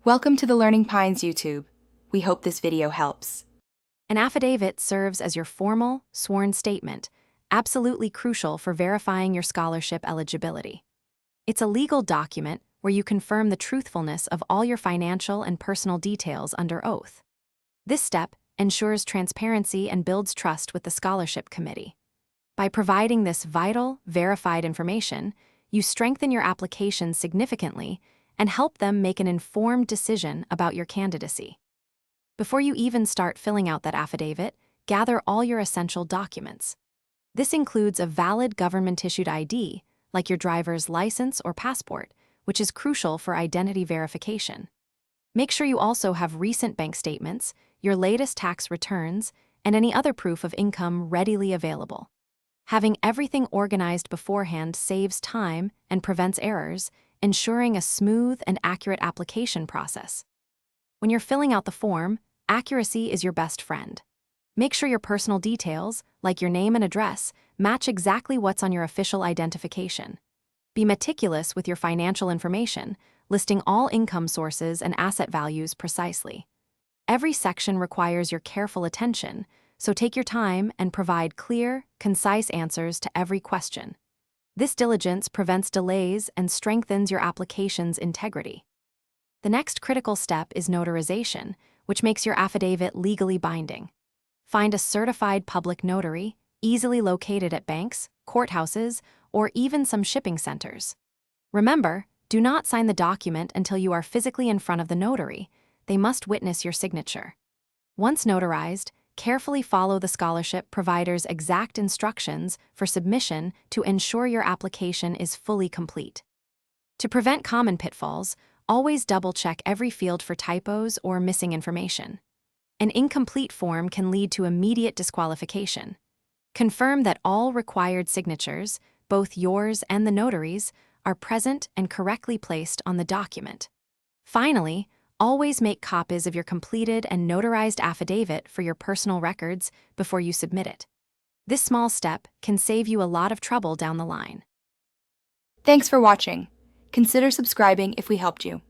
Welcome to the Learning Pines YouTube. We hope this video helps. An affidavit serves as your formal, sworn statement, absolutely crucial for verifying your scholarship eligibility. It's a legal document where you confirm the truthfulness of all your financial and personal details under oath. This step ensures transparency and builds trust with the scholarship committee. By providing this vital, verified information, you strengthen your application significantly and help them make an informed decision about your candidacy. Before you even start filling out that affidavit, gather all your essential documents. This includes a valid government-issued ID, like your driver's license or passport, which is crucial for identity verification. Make sure you also have recent bank statements, your latest tax returns, and any other proof of income readily available. Having everything organized beforehand saves time and prevents errors, ensuring a smooth and accurate application process. When you're filling out the form, accuracy is your best friend. Make sure your personal details, like your name and address, match exactly what's on your official identification. Be meticulous with your financial information, listing all income sources and asset values precisely. Every section requires your careful attention, so take your time and provide clear, concise answers to every question. This diligence prevents delays and strengthens your application's integrity. The next critical step is notarization, which makes your affidavit legally binding. Find a certified public notary, easily located at banks, courthouses, or even some shipping centers. Remember, do not sign the document until you are physically in front of the notary. They must witness your signature. Once notarized, carefully follow the scholarship provider's exact instructions for submission to ensure your application is fully complete. To prevent common pitfalls, always double-check every field for typos or missing information. An incomplete form can lead to immediate disqualification. Confirm that all required signatures, both yours and the notary's, are present and correctly placed on the document. Finally, always make copies of your completed and notarized affidavit for your personal records before you submit it. This small step can save you a lot of trouble down the line. Thanks for watching. Consider subscribing if we helped you.